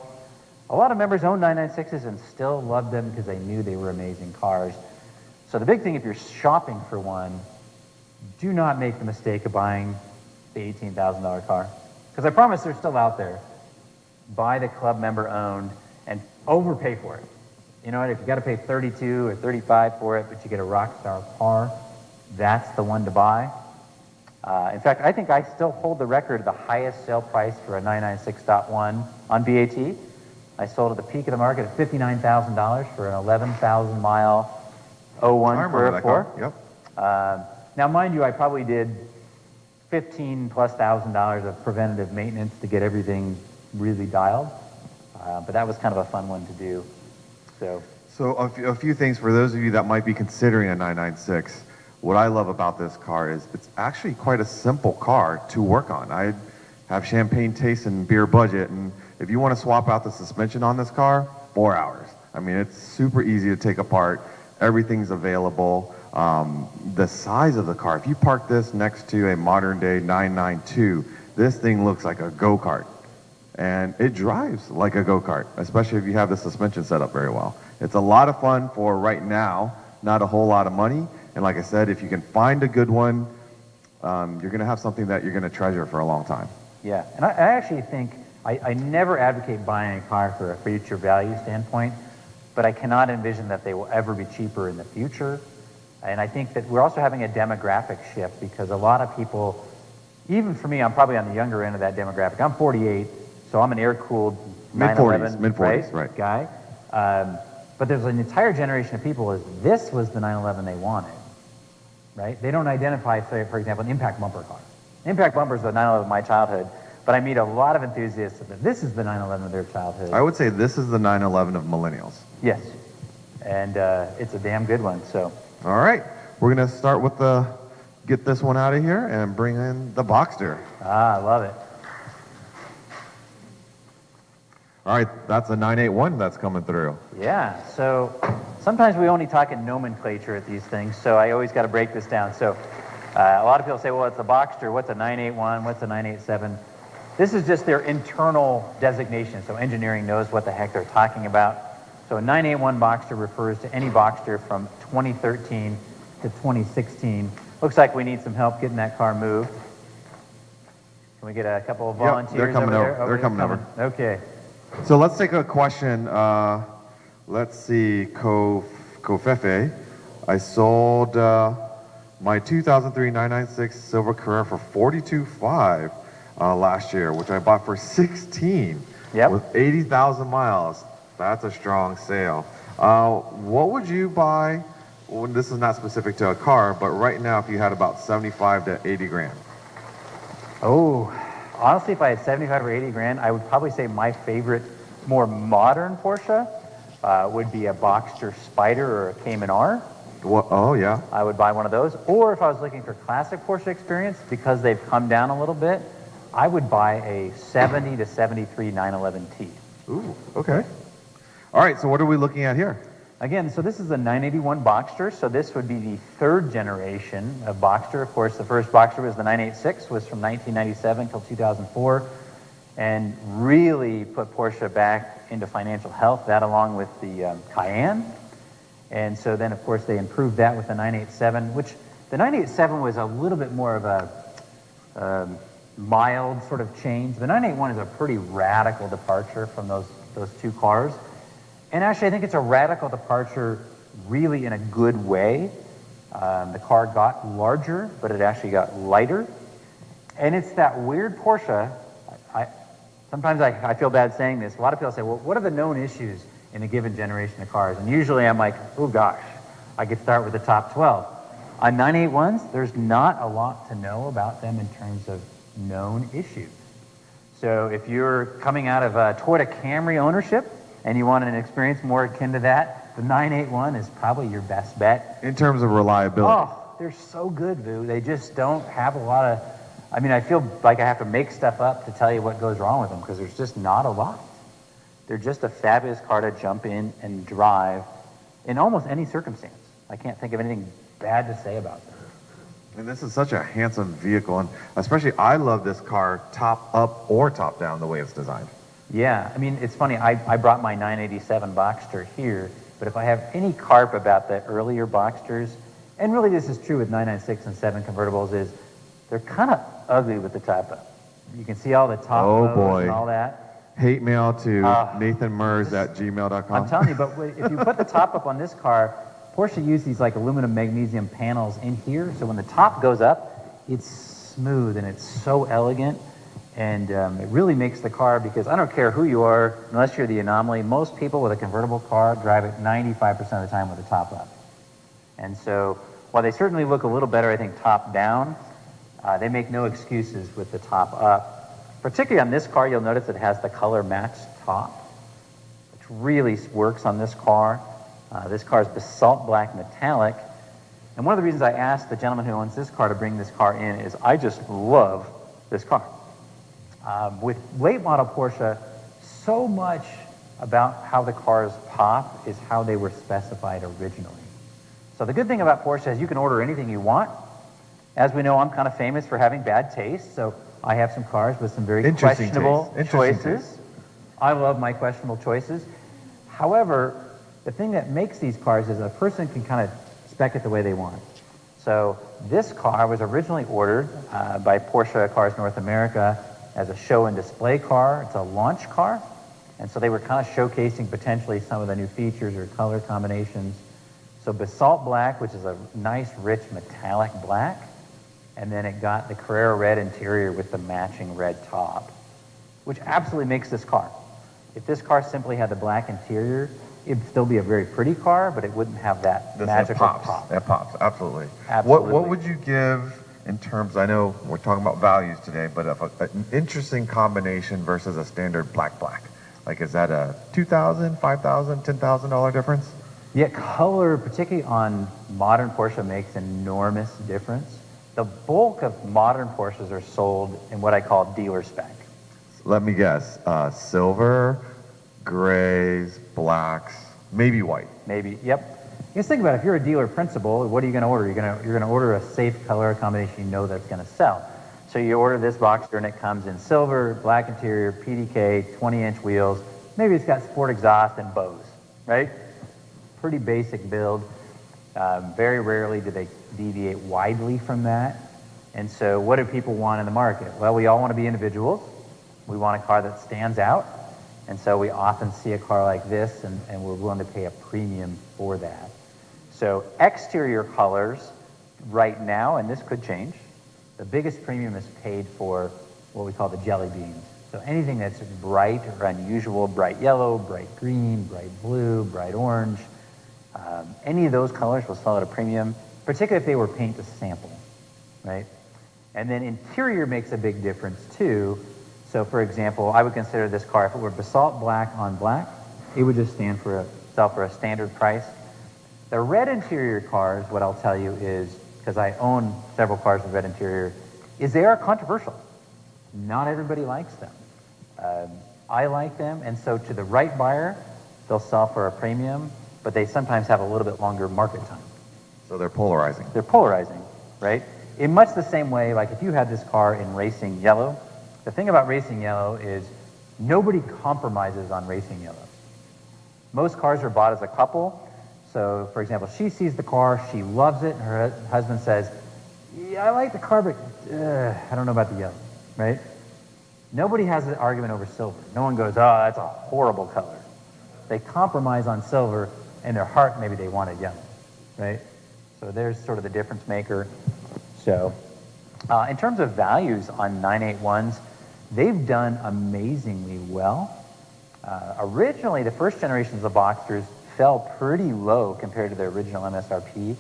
a lot of members own 996s and still love them because they knew they were amazing cars. So the big thing, if you're shopping for one, do not make the mistake of buying the $18,000 car. Because I promise they're still out there. Buy the club member owned and overpay for it. You know what, if you got to pay 32 or 35 for it, but you get a rock star car, that's the one to buy. In fact, I think I still hold the record of the highest sale price for a 996.1 on BAT. I sold at the peak of the market at $59,000 for an 11,000 mile 01 Carrera 4. Yep. Now, mind you, I probably did $15,000+ of preventative maintenance to get everything really dialed. But that was kind of a fun one to do. So a few things for those of you that might be considering a 996. What I love about this car is it's actually quite a simple car to work on. I have champagne taste and beer budget, and if you want to swap out the suspension on this car, 4 hours. I mean, it's super easy to take apart. Everything's available. The size of the car, if you park this next to a modern day 992, this thing looks like a go-kart. And it drives like a go-kart, especially if you have the suspension set up very well. It's a lot of fun for right now, not a whole lot of money. And like I said, if you can find a good one, you're going to have something that you're going to treasure for a long time. Yeah, and I actually think, I never advocate buying a car for a future value standpoint, but I cannot envision that they will ever be cheaper in the future. And I think that we're also having a demographic shift because a lot of people, even for me, I'm probably on the younger end of that demographic. I'm 48. So I'm an air-cooled 911 mid-40s, right. guy. But there's an entire generation of people as this was the 911 they wanted, right? They don't identify, say, for example, an impact bumper car. Impact bumper is the 911 of my childhood, but I meet a lot of enthusiasts that this is the 911 of their childhood. I would say this is the 911 of millennials. Yes, and it's a damn good one, so. All right, we're going to start with get this one out of here and bring in the Boxster. Ah, I love it. All right, that's a 981 that's coming through. Yeah, so sometimes we only talk in nomenclature at these things, so I always got to break this down. So a lot of people say, well, it's a Boxster, what's a 981, what's a 987? This is just their internal designation, so engineering knows what the heck they're talking about. So a 981 Boxster refers to any Boxster from 2013 to 2016. Looks like we need some help getting that car moved. Can we get a couple of volunteers? They're coming over. There? They're coming over. Okay. So let's take a question. Let's see, Kofefe. I sold my 2003 996 Silver Carrera for 42.5 last year, which I bought for 16 Yep. with 80,000 miles. That's a strong sale. What would you buy? Well, this is not specific to a car, but right now, if you had about 75 to 80 grand. Oh, honestly, if I had 75 or 80 grand, I would probably say my favorite, more modern Porsche would be a Boxster Spider or a Cayman R. What? Oh, yeah. I would buy one of those. Or if I was looking for classic Porsche experience, because they've come down a little bit, I would buy a 70 to 73 911T. Ooh, okay. All right, so what are we looking at here? Again, so this is a 981 Boxster, so this would be the third generation of Boxster. Of course, the first Boxster was the 986, was from 1997 till 2004, and really put Porsche back into financial health, that along with the Cayenne. And so then, of course, they improved that with the 987, which the 987 was a little bit more of a mild sort of change. The 981 is a pretty radical departure from those two cars. And actually, I think it's a radical departure really in a good way. The car got larger, but it actually got lighter. And it's that weird Porsche. Sometimes I feel bad saying this. A lot of people say, well, what are the known issues in a given generation of cars? And usually I'm like, oh gosh, I could start with the top 12. On 981s, there's not a lot to know about them in terms of known issues. So if you're coming out of a Toyota Camry ownership, and you want an experience more akin to that, the 981 is probably your best bet. In terms of reliability. Oh, they're so good, Vu. They just don't have a lot of, I mean, I feel like I have to make stuff up to tell you what goes wrong with them because there's just not a lot. They're just a fabulous car to jump in and drive in almost any circumstance. I can't think of anything bad to say about them. And this is such a handsome vehicle, and especially I love this car top up or top down the way it's designed. Yeah, I mean, it's funny, I brought my 987 Boxster here, but if I have any carp about the earlier Boxsters, and really this is true with 996 and 7 convertibles, is they're kind of ugly with the top up. You can see all the top lows and all that. Hate mail to Nathan Merz at gmail.com. I'm telling you, but if you put the top up on this car, Porsche used these like aluminum magnesium panels in here, so when the top goes up, it's smooth and it's so elegant. And it really makes the car, because I don't care who you are, unless you're the anomaly, most people with a convertible car drive it 95% of the time with the top up. And so while they certainly look a little better, I think, top down, they make no excuses with the top up. Particularly on this car, you'll notice it has the color matched top, which really works on this car. This car is basalt black metallic. And one of the reasons I asked the gentleman who owns this car to bring this car in is I just love this car. With late model Porsche, so much about how the cars pop is how they were specified originally. So the good thing about Porsche is you can order anything you want. As we know, I'm kind of famous for having bad taste, so I have some cars with some very questionable choices. I love my questionable choices. However, the thing that makes these cars is a person can kind of spec it the way they want. So this car was originally ordered by Porsche Cars North America as a show and display car. It's a launch car. And so they were kind of showcasing potentially some of the new features or color combinations. So basalt black, which is a nice, rich, metallic black. And then it got the Carrera red interior with the matching red top, which absolutely makes this car. If this car simply had the black interior, it'd still be a very pretty car, but it wouldn't have that magical pop. That pops, absolutely. Absolutely. What would you give in terms, I know we're talking about values today, but an interesting combination versus a standard black? Like, is that a $2,000, $5,000, $10,000 difference? Yeah, color, particularly on modern Porsche, makes enormous difference. The bulk of modern Porsches are sold in what I call dealer spec. Let me guess, silver, grays, blacks, maybe white. Maybe, yep. Just think about it. If you're a dealer principal, what are you going to order? You're going to order a safe color combination you know that's going to sell. So you order this Boxster and it comes in silver, black interior, PDK, 20-inch wheels. Maybe it's got sport exhaust and bows, right? Pretty basic build. Very rarely do they deviate widely from that. And so what do people want in the market? Well, we all want to be individuals. We want a car that stands out. And so we often see a car like this and we're willing to pay a premium for that. So exterior colors, right now, and this could change, the biggest premium is paid for what we call the jelly beans. So anything that's bright or unusual, bright yellow, bright green, bright blue, bright orange, any of those colors will sell at a premium, particularly if they were paint to sample, right? And then interior makes a big difference too. So for example, I would consider this car, if it were basalt black on black, it would just sell for a standard price. The red interior cars, what I'll tell you is, because I own several cars with red interior, is they are controversial. Not everybody likes them. I like them, and so to the right buyer, they'll sell for a premium, but they sometimes have a little bit longer market time. So they're polarizing. They're polarizing, right? In much the same way, like if you had this car in racing yellow, the thing about racing yellow is nobody compromises on racing yellow. Most cars are bought as a couple. So, for example, she sees the car, she loves it, and her husband says, yeah, I like the car, but I don't know about the yellow, right? Nobody has an argument over silver. No one goes, oh, that's a horrible color. They compromise on silver, and their heart, maybe they wanted yellow, right? So there's sort of the difference maker. So in terms of values on 981s, they've done amazingly well. Originally, the first generations of Boxsters fell pretty low compared to their original MSRP.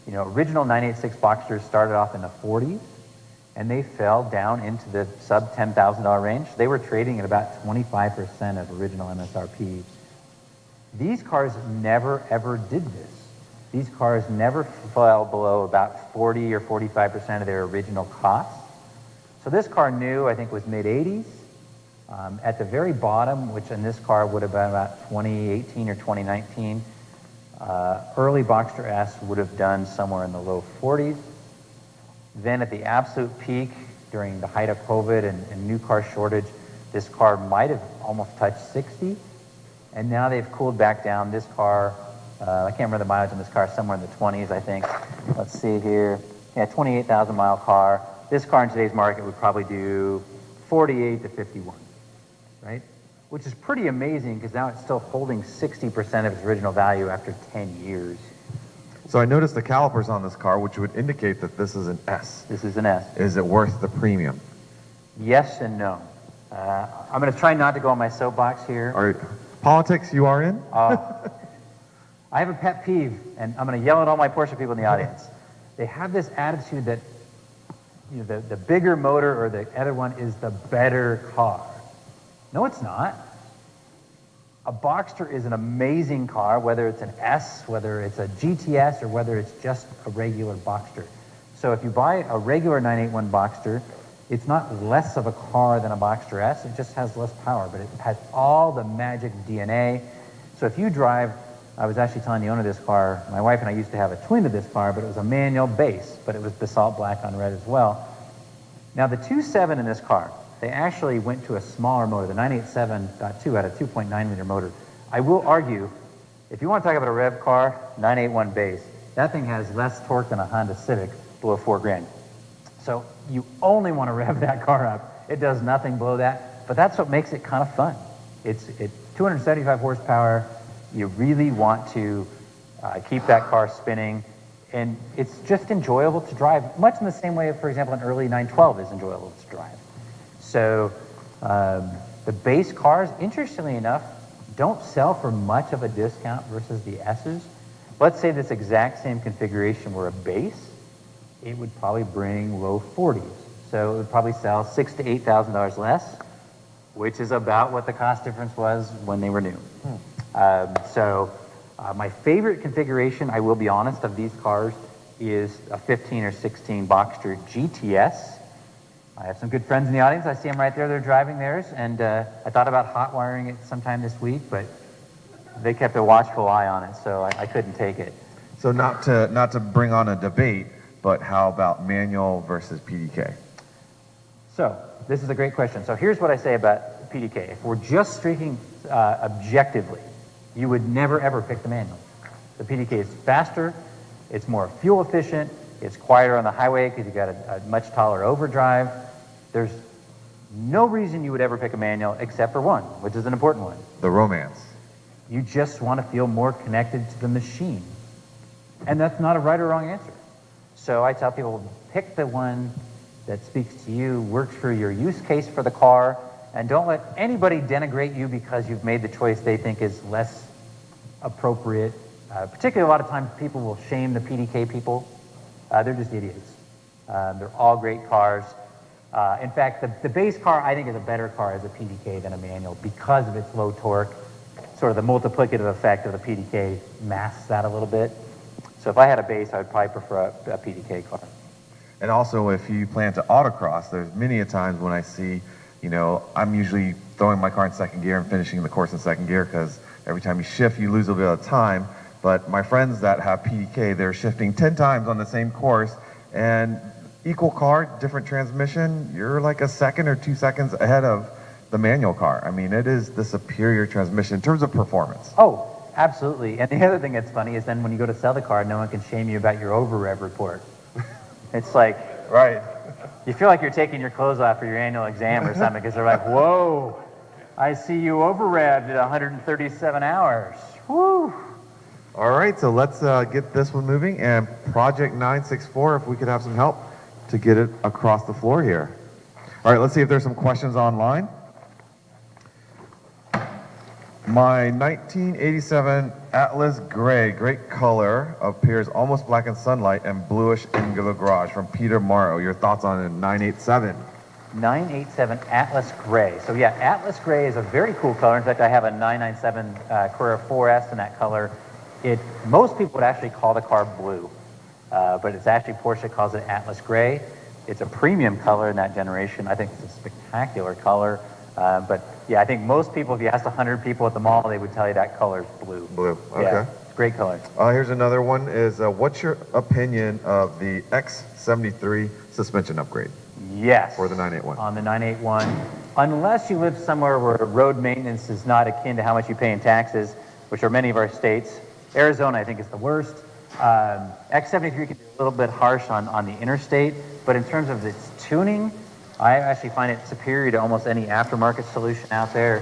You know, original 986 Boxsters started off in the 40s, and they fell down into the sub $10,000 range. They were trading at about 25% of original MSRP. These cars never, ever did this. These cars never fell below about 40 or 45% of their original cost. So this car new, I think, was mid-80s. At the very bottom, which in this car would have been about 2018 or 2019, early Boxster S would have done somewhere in the low 40s. Then at the absolute peak, during the height of COVID and new car shortage, this car might have almost touched 60. And now they've cooled back down. This car, I can't remember the mileage on this car, somewhere in the 20s, I think. Let's see here. Yeah, 28,000 mile car. This car in today's market would probably do 48 to 51. Right? Which is pretty amazing because now it's still holding 60% of its original value after 10 years. So I noticed the calipers on this car, which would indicate that this is an S. This is an S. Is it worth the premium? Yes and no. I'm going to try not to go on my soapbox here. Politics you are in? I have a pet peeve, and I'm going to yell at all my Porsche people in the audience. They have this attitude that the bigger motor or the other one is the better car. No, it's not. A Boxster is an amazing car, whether it's an S, whether it's a GTS, or whether it's just a regular Boxster. So if you buy a regular 981 Boxster, it's not less of a car than a Boxster S, it just has less power, but it has all the magic DNA. So if you drive, I was actually telling the owner of this car, my wife and I used to have a twin of this car, but it was a manual base, but it was basalt black on red as well. Now the 2.7 in this car, they actually went to a smaller motor. The 987.2 had a 2.9 liter motor. I will argue, if you want to talk about a rev car, 981 base, that thing has less torque than a Honda Civic below $4,000. So you only want to rev that car up. It does nothing below that, but that's what makes it kind of fun. It's 275 horsepower. You really want to keep that car spinning, and it's just enjoyable to drive, much in the same way, for example, an early 912 is enjoyable to drive. So the base cars, interestingly enough, don't sell for much of a discount versus the S's. Let's say this exact same configuration were a base, it would probably bring low 40s. So it would probably sell $6,000 to $8,000 less, which is about what the cost difference was when they were new. My favorite configuration, I will be honest, of these cars is a 15 or 16 Boxster GTS. I have some good friends in the audience. I see them right there. They're driving theirs, and I thought about hot wiring it sometime this week, but they kept a watchful eye on it, so I couldn't take it. So not to bring on a debate, but how about manual versus PDK? So this is a great question. So here's what I say about PDK. If we're just speaking objectively, you would never ever pick the manual. The PDK is faster, it's more fuel efficient, it's quieter on the highway because you've got a much taller overdrive. There's no reason you would ever pick a manual except for one, which is an important one. The romance. You just want to feel more connected to the machine. And that's not a right or wrong answer. So I tell people, pick the one that speaks to you, works for your use case for the car, and don't let anybody denigrate you because you've made the choice they think is less appropriate. Particularly a lot of times people will shame the PDK people. They're just idiots. They're all great cars. In fact, the base car I think is a better car as a PDK than a manual because of its low torque. Sort of the multiplicative effect of the PDK masks that a little bit. So if I had a base, I would probably prefer a PDK car. And also, if you plan to autocross, there's many a times when I see, you know, I'm usually throwing my car in second gear and finishing the course in second gear because every time you shift, you lose a bit of time. But my friends that have PDK, they're shifting 10 times on the same course, and equal car, different transmission, you're like a second or 2 seconds ahead of the manual car. I mean, it is the superior transmission in terms of performance. Oh, absolutely. And the other thing that's funny is then when you go to sell the car, no one can shame you about your over-rev report. It's like, Right. you feel like you're taking your clothes off for your annual exam or something because they're like, whoa, I see you over-revved at 137 hours. Woo! All right, so let's get this one moving. And Project 964, if we could have some help to get it across the floor here. All right, let's see if there's some questions online. My 1987 Atlas Gray, great color, appears almost black in sunlight and bluish in the garage, from Peter Morrow. Your thoughts on a 987? 987 Atlas Gray. So yeah, Atlas Gray is a very cool color. In fact, I have a 997 Carrera 4S in that color. Most people would actually call the car blue, but it's actually Porsche calls it Atlas Gray. It's a premium color in that generation. I think it's a spectacular color. But yeah, I think most people, if you asked 100 people at the mall, they would tell you that color's blue. Blue, okay. Yeah, it's a great color. Here's another one is, what's your opinion of the X73 suspension upgrade? Yes. For the 981. On the 981. Unless you live somewhere where road maintenance is not akin to how much you pay in taxes, which are many of our states. Arizona, I think, is the worst. X73 can be a little bit harsh on the interstate, but in terms of its tuning, I actually find it superior to almost any aftermarket solution out there.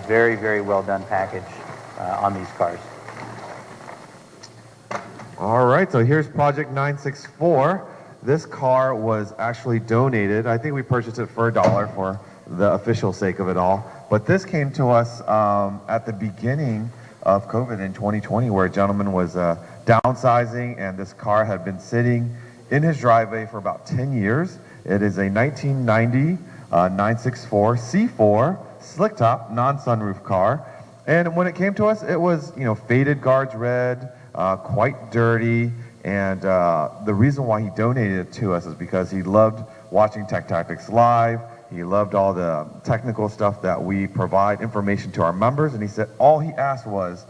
Very, very well done package on these cars. All right, so here's Project 964. This car was actually donated. I think we purchased it for $1 for the official sake of it all. But this came to us at the beginning of COVID in 2020, where a gentleman was downsizing, and this car had been sitting in his driveway for about 10 years. It is a 1990 964 C4 slick top non-sunroof car. And when it came to us, it was, you know, faded guards red, quite dirty. And the reason why he donated it to us is because he loved watching Tech Tactics Live. He loved all the technical stuff that we provide information to our members. And he said all he asked was,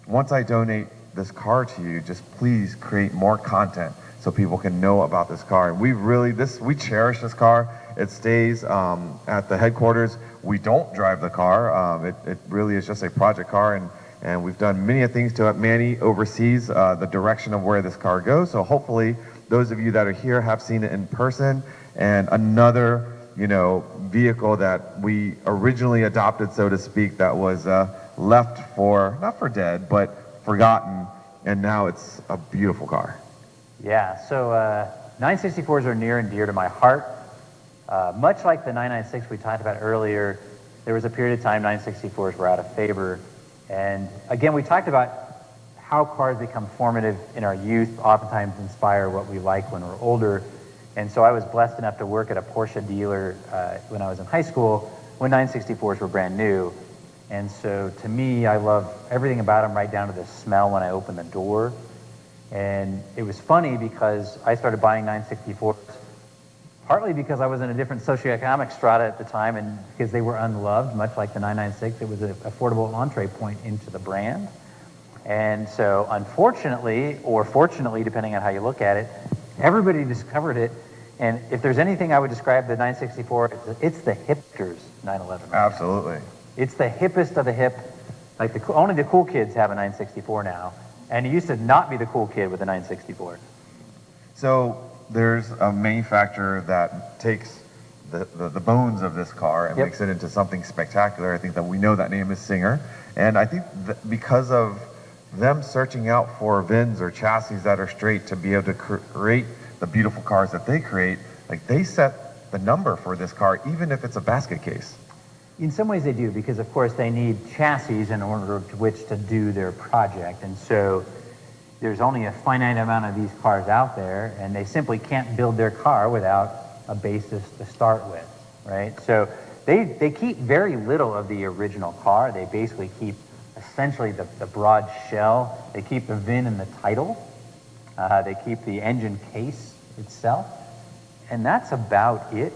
once I donate this car to you, just please create more content so people can know about this car. And we cherish this car. It stays at the headquarters. We don't drive the car. It really is just a project car, and we've done many things to it. Manny oversees the direction of where this car goes. So hopefully those of you that are here have seen it in person. And another, you know, vehicle that we originally adopted, so to speak, that was left for, not for dead, but forgotten. And now it's a beautiful car. Yeah, so 964s are near and dear to my heart. Much like the 996 we talked about earlier, there was a period of time 964s were out of favor. And again, we talked about how cars become formative in our youth, oftentimes inspire what we like when we're older. And so I was blessed enough to work at a Porsche dealer when I was in high school, when 964s were brand new. And so to me, I love everything about them, right down to the smell when I open the door. And it was funny because I started buying 964s partly because I was in a different socioeconomic strata at the time, and because they were unloved, much like the 996. It was an affordable entree point into the brand. And so unfortunately, or fortunately, depending on how you look at it, everybody discovered it. And if there's anything I would describe the 964, it's the hipsters 911. Absolutely. It's the hippest of the hip. Like only the cool kids have a 964 now. And it used to not be the cool kid with a 964. So there's a manufacturer that takes the bones of this car and makes it into something spectacular. I think that we know that name is Singer. And I think that because of them searching out for VINs or chassis that are straight to be able to create the beautiful cars that they create, like they set the number for this car, even if it's a basket case. In some ways they do, because of course they need chassis in order to which to do their project. And so there's only a finite amount of these cars out there, and they simply can't build their car without a basis to start with, right? So they keep very little of the original car. They basically keep essentially the broad shell. They keep the VIN and the title. They keep the engine case itself. And that's about it.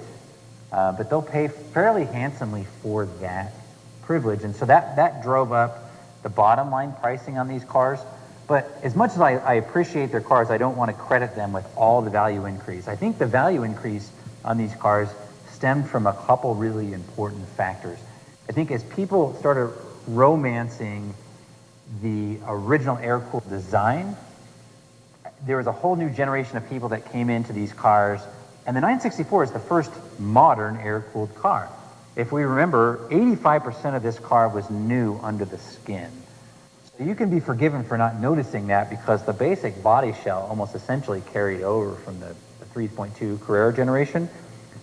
But they'll pay fairly handsomely for that privilege. And so that drove up the bottom line pricing on these cars. But as much as I appreciate their cars, I don't want to credit them with all the value increase. I think the value increase on these cars stemmed from a couple really important factors. I think as people started romancing the original air-cooled design, there was a whole new generation of people that came into these cars, and the 964 is the first modern air-cooled car. If we remember, 85% of this car was new under the skin. So you can be forgiven for not noticing that, because the basic body shell almost essentially carried over from the 3.2 Carrera generation.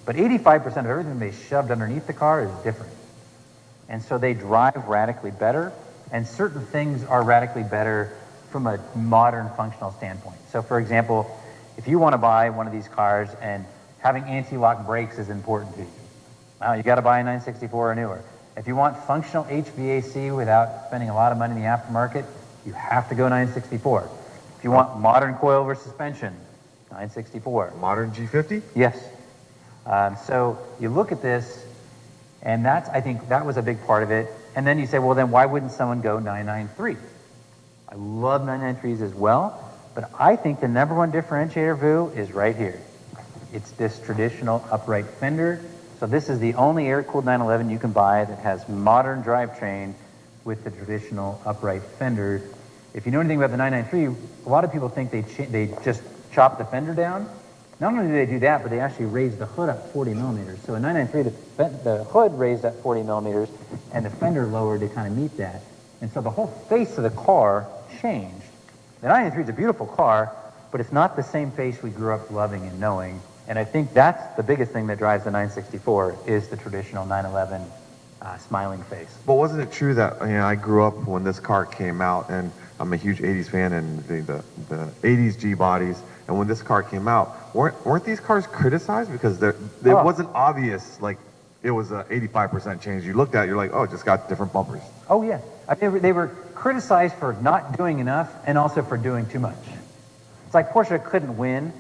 But 85% of everything they shoved underneath the car is different. And so they drive radically better, and certain things are radically better from a modern functional standpoint. So for example, if you want to buy one of these cars and having anti-lock brakes is important to you, well, you got to buy a 964 or newer. If you want functional HVAC without spending a lot of money in the aftermarket, you have to go 964. If you want modern coilover suspension, 964. Modern G50? Yes. So you look at this, and I think that was a big part of it. And then you say, well, then why wouldn't someone go 993? I love 993s as well, but I think the number one differentiator, Vu, is right here. It's this traditional upright fender. So this is the only air-cooled 911 you can buy that has modern drivetrain with the traditional upright fender. If you know anything about the 993, a lot of people think they just chop the fender down. Not only do they do that, but they actually raise the hood up 40 millimeters. So in 993, the hood raised up 40 millimeters, and the fender lowered to kind of meet that. And so the whole face of the car changed. The 993 is a beautiful car, but it's not the same face we grew up loving and knowing. And I think that's the biggest thing that drives the 964 is the traditional 911 smiling face. But wasn't it true that I grew up when this car came out, and I'm a huge 80s fan, and the 80s G bodies, and when this car came out, weren't these cars criticized because it wasn't obvious, like it was an 85% change. You looked at it, you're like, oh, it just got different bumpers. Oh yeah, I mean, they were criticized for not doing enough and also for doing too much. It's like Porsche couldn't win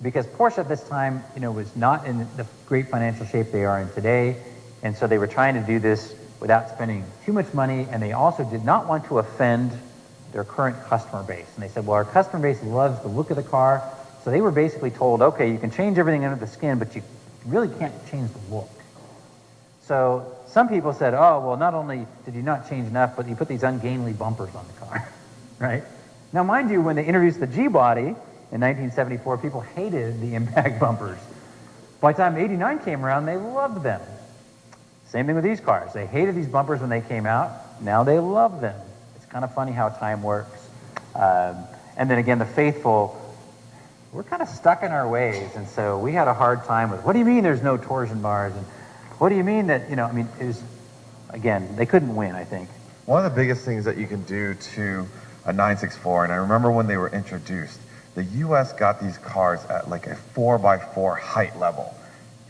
because Porsche at this time, was not in the great financial shape they are in today, and so they were trying to do this without spending too much money, and they also did not want to offend their current customer base. And they said, well, our customer base loves the look of the car, so they were basically told, okay, you can change everything under the skin, but you really can't change the look. So some people said, oh, well, not only did you not change enough, but you put these ungainly bumpers on the car, right? Now, mind you, when they introduced the G-body in 1974, people hated the impact bumpers. By the time 89 came around, they loved them. Same thing with these cars. They hated these bumpers when they came out. Now they love them. It's kind of funny how time works. And then again, the faithful, we're kind of stuck in our ways. And so we had a hard time with, what do you mean there's no torsion bars? And what do you mean that, it was, again, they couldn't win, I think. One of the biggest things that you can do to a 964, and I remember when they were introduced, the US got these cars at like a 4x4 height level.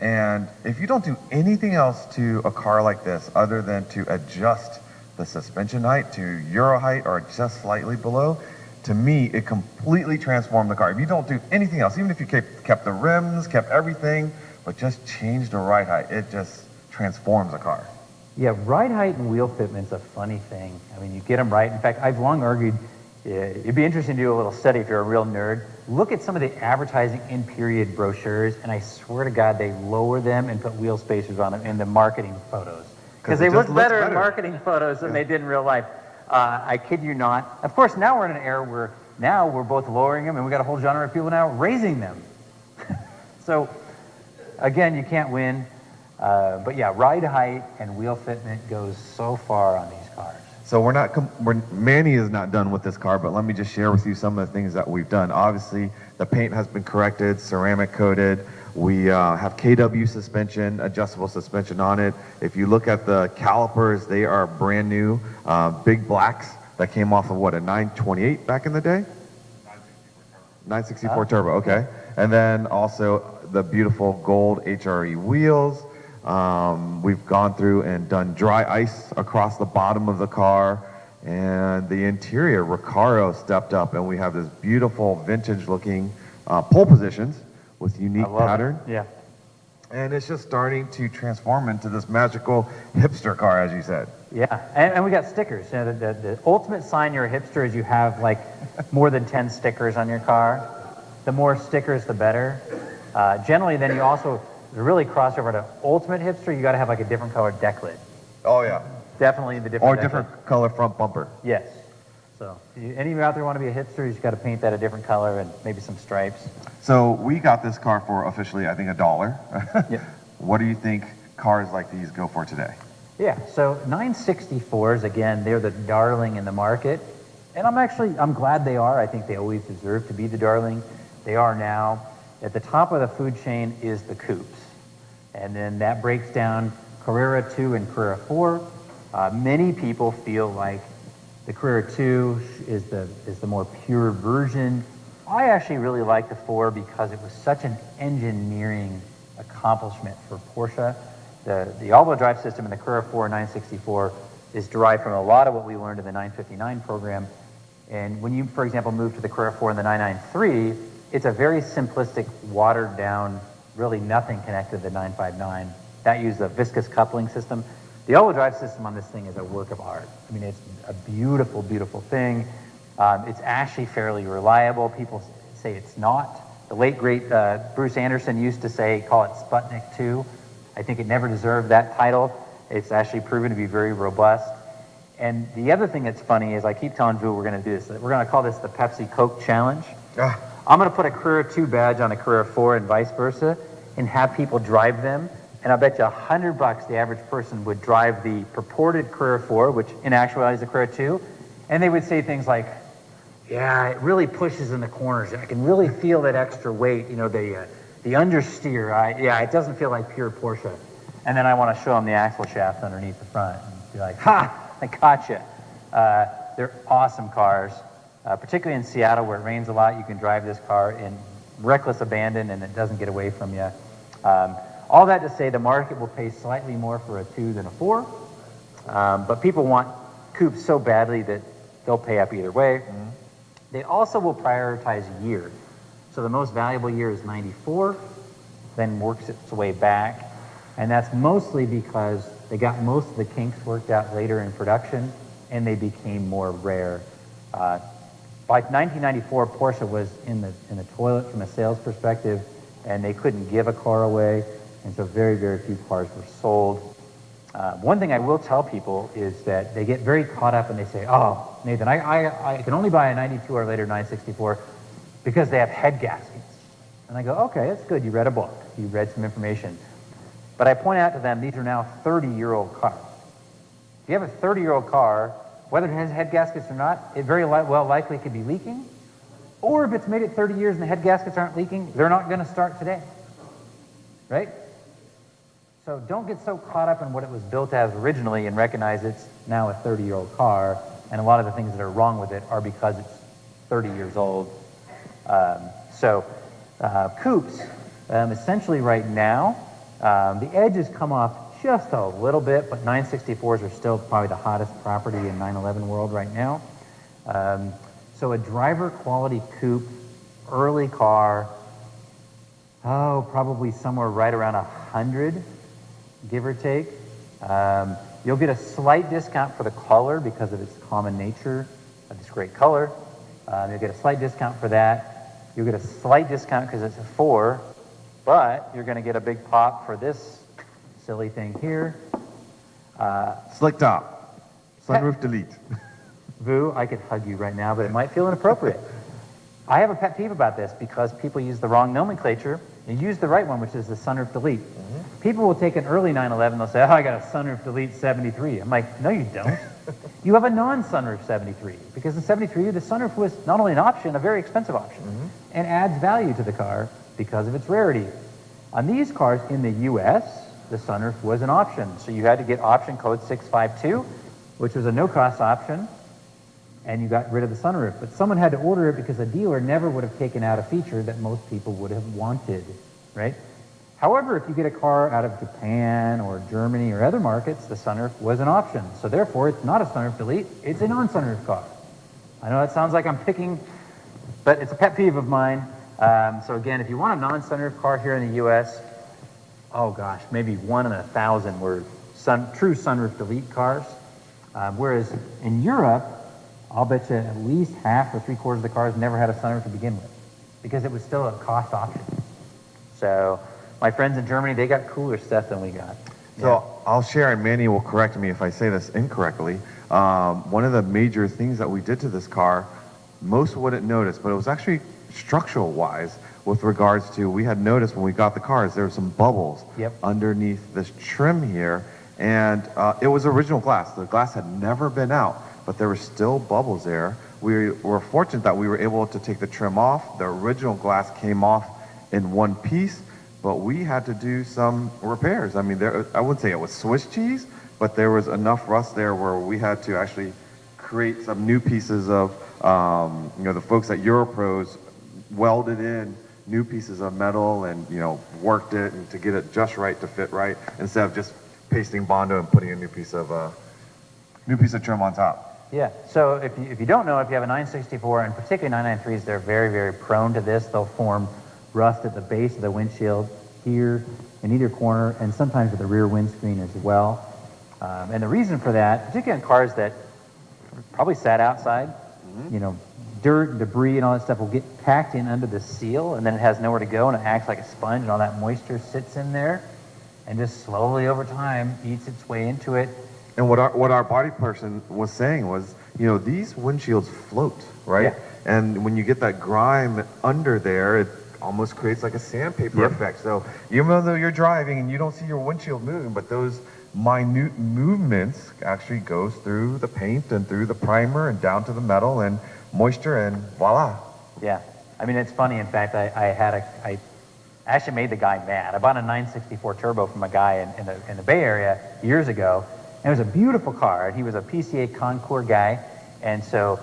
And if you don't do anything else to a car like this other than to adjust the suspension height to Euro height or just slightly below, to me, it completely transformed the car. If you don't do anything else, even if you kept the rims, kept everything, but just changed the ride height, it just transforms a car. Yeah, ride height and wheel fitment's a funny thing. I mean, you get them right. In fact, I've long argued, it'd be interesting to do a little study if you're a real nerd. Look at some of the advertising in period brochures, and I swear to God, they lower them and put wheel spacers on them in the marketing photos. Because they look better in marketing photos than they did in real life. I kid you not. Of course, now we're in an era where now we're both lowering them, and we got a whole genre of people now raising them. So, again, you can't win. But yeah, ride height and wheel fitment goes so far on these cars. So Manny is not done with this car, but let me just share with you some of the things that we've done. Obviously, the paint has been corrected, ceramic coated. We have KW suspension, adjustable suspension on it. If you look at the calipers, they are brand new, big blacks that came off of what, a 928 back in the day? 964 turbo, okay. And then also the beautiful gold HRE wheels. We've gone through and done dry ice across the bottom of the car, and the interior, Recaro stepped up, and we have this beautiful vintage looking pole positions with unique pattern. Yeah. And it's just starting to transform into this magical hipster car, as you said. Yeah, and we got stickers. You know, the ultimate sign you're a hipster is you have like more than 10 stickers on your car. The more stickers, the better. Generally, then you also, to really cross over to ultimate hipster, you got to have like a different colored deck lid. Oh, yeah. Definitely the different. Or a different color front bumper. Yes. So, any of you out there want to be a hipster, you just got to paint that a different color and maybe some stripes. So we got this car for officially, I think, $1. Yeah. What do you think cars like these go for today? Yeah, so 964s, again, they're the darling in the market. And I'm glad they are. I think they always deserve to be the darling. They are now. At the top of the food chain is the coupes. And then that breaks down Carrera 2 and Carrera 4. Many people feel like the Carrera 2 is the more pure version. I actually really like the 4 because it was such an engineering accomplishment for Porsche. The all-wheel drive system in the Carrera 4 964 is derived from a lot of what we learned in the 959 program. And when you, for example, move to the Carrera 4 and the 993, it's a very simplistic, watered-down, really nothing connected to the 959. That used a viscous coupling system. The all-wheel drive system on this thing is a work of art. I mean, it's a beautiful, beautiful thing. It's actually fairly reliable. People say it's not. The late, great Bruce Anderson used to say, call it Sputnik 2. I think it never deserved that title. It's actually proven to be very robust. And the other thing that's funny is I keep telling Drew we're going to do this. We're going to call this the Pepsi Coke Challenge. I'm going to put a Carrera 2 badge on a Carrera 4 and vice versa and have people drive them. And I bet you $100 the average person would drive the purported Carrera 4, which in actuality is a Carrera 2, and they would say things like, yeah, it really pushes in the corners. I can really feel that extra weight, you know, the understeer. Yeah, it doesn't feel like pure Porsche. And then I want to show them the axle shaft underneath the front and be like, ha, I gotcha. They're awesome cars, particularly in Seattle where it rains a lot. You can drive this car in reckless abandon and it doesn't get away from you. All that to say, the market will pay slightly more for a 2 than a 4, but people want coupes so badly that they'll pay up either way. Mm-hmm. They also will prioritize year. So the most valuable year is 94, then works its way back, and that's mostly because they got most of the kinks worked out later in production, and they became more rare. By 1994, Porsche was in the toilet from a sales perspective, and they couldn't give a car away. And so very, very few cars were sold. One thing I will tell people is that they get very caught up and they say, oh, Nathan, I can only buy a 92 or later 964 because they have head gaskets. And I go, okay, that's good. You read a book. You read some information. But I point out to them, these are now 30-year-old cars. If you have a 30-year-old car, whether it has head gaskets or not, it very well likely could be leaking. Or if it's made it 30 years and the head gaskets aren't leaking, they're not going to start today. Right? So don't get so caught up in what it was built as originally and recognize it's now a 30-year-old car, and a lot of the things that are wrong with it are because it's 30 years old. Coupes, essentially right now, the edges come off just a little bit, but 964s are still probably the hottest property in 911 world right now. So a driver quality coupe, early car, probably somewhere right around 100, give or take. You'll get a slight discount for the color because of its common nature of this great color. You'll get a slight discount for that. You'll get a slight discount because it's a 4, but you're going to get a big pop for this silly thing here. Slick top. Sunroof delete. Vu, I could hug you right now, but it might feel inappropriate. I have a pet peeve about this because people use the wrong nomenclature and use the right one, which is the sunroof delete. People will take an early 911, they'll say, oh, I got a sunroof delete 73. I'm like, no, you don't. You have a non-sunroof 73, because the 73, the sunroof was not only an option, a very expensive option, and adds value to the car because of its rarity. On these cars in the US, the sunroof was an option. So you had to get option code 652, which was a no-cost option, and you got rid of the sunroof. But someone had to order it because a dealer never would have taken out a feature that most people would have wanted, right? However, if you get a car out of Japan or Germany or other markets, the sunroof was an option. So therefore, it's not a sunroof delete, it's a non-sunroof car. I know that sounds like I'm picking, but it's a pet peeve of mine. So again, if you want a non-sunroof car here in the US, oh gosh, maybe 1 in 1,000 were true sunroof delete cars. Whereas in Europe, I'll bet you at least half or 3/4 of the cars never had a sunroof to begin with, because it was still a cost option. So my friends in Germany, they got cooler stuff than we got. So I'll share, and Manny will correct me if I say this incorrectly. One of the major things that we did to this car, most wouldn't notice, but it was actually structural-wise with regards to, we had noticed when we got the cars, there were some bubbles underneath this trim here, and it was original glass. The glass had never been out, but there were still bubbles there. We were fortunate that we were able to take the trim off. The original glass came off in one piece, but we had to do some repairs. I mean, I wouldn't say it was Swiss cheese, but there was enough rust there where we had to actually create some new pieces of, the folks at Europros welded in new pieces of metal and, worked it and to get it just right to fit right, instead of just pasting Bondo and putting a new piece of trim on top. Yeah, so if you don't know, if you have a 964, and particularly 993s, they're very, very prone to this. They'll form rust at the base of the windshield here in either corner, and sometimes at the rear windscreen as well. And the reason for that, particularly on cars that probably sat outside, dirt and debris and all that stuff will get packed in under the seal, and then it has nowhere to go, and it acts like a sponge, and all that moisture sits in there, and just slowly over time eats its way into it. And what our body person was saying was, these windshields float, right? Yeah. And when you get that grime under there, it almost creates like a sandpaper effect. So even though you're driving and you don't see your windshield moving, but those minute movements actually goes through the paint and through the primer and down to the metal and moisture, and voila. Yeah, I mean, it's funny. In fact, I actually made the guy mad. I bought a 964 turbo from a guy in the Bay Area years ago, and it was a beautiful car. And he was a PCA Concours guy, and so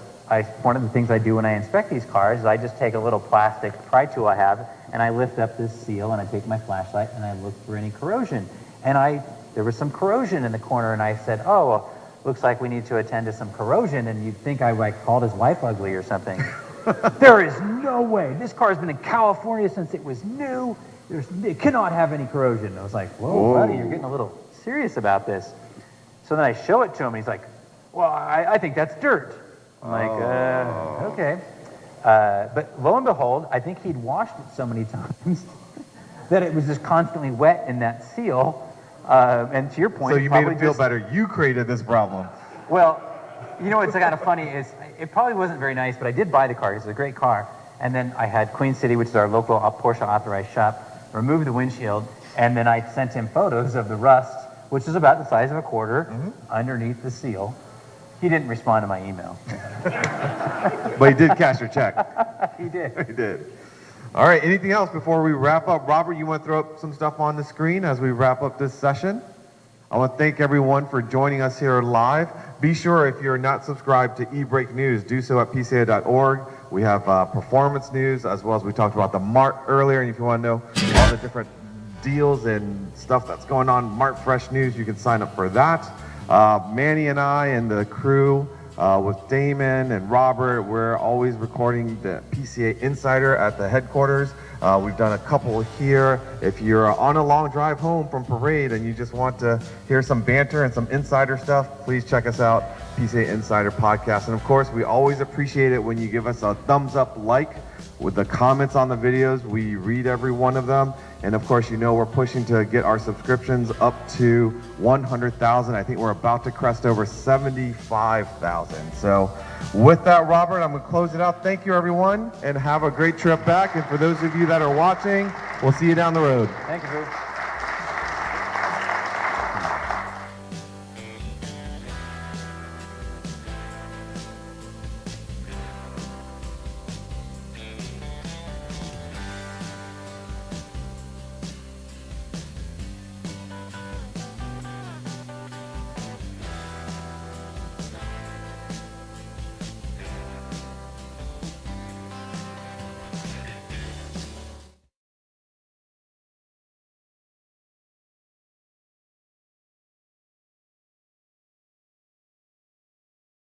one of the things I do when I inspect these cars is I just take a little plastic pry tool I have, and I lift up this seal, and I take my flashlight, and I look for any corrosion. And there was some corrosion in the corner, and I said, oh, well, looks like we need to attend to some corrosion. And you'd think I called his wife ugly or something. There is no way. This car's been in California since it was new. It cannot have any corrosion. I was like, whoa, buddy, you're getting a little serious about this. So then I show it to him, and he's like, well, I think that's dirt. I'm like, okay. But lo and behold, I think he'd washed it so many times that it was just constantly wet in that seal. And to your point, so you made him feel better. You created this problem. Well, what's kind of funny is it probably wasn't very nice, but I did buy the car. It's a great car. And then I had Queen City, which is our local Porsche authorized shop, remove the windshield, and then I sent him photos of the rust, which is about the size of a quarter, underneath the seal. He didn't respond to my email. But he did cash your check. He did. He did. All right, anything else before we wrap up? Robert, you want to throw up some stuff on the screen as we wrap up this session? I want to thank everyone for joining us here live. Be sure, if you're not subscribed to eBrake News, do so at pca.org. We have performance news, as well as we talked about the Mart earlier. And if you want to know all the different deals and stuff that's going on, Mart Fresh News, you can sign up for that. Manny and I and the crew, with Damon and Robert, we're always recording the PCA Insider at the headquarters. We've done a couple here. If you're on a long drive home from Parade and you just want to hear some banter and some insider stuff, please check us out, PCA Insider Podcast. And of course, we always appreciate it when you give us a thumbs up like with the comments on the videos. We read every one of them. And of course, you know, we're pushing to get our subscriptions up to 100,000. I think we're about to crest over 75,000. So with that, Robert, I'm gonna close it out. Thank you, everyone, and have a great trip back. And for those of you that are watching, we'll see you down the road. Thank you, Drew.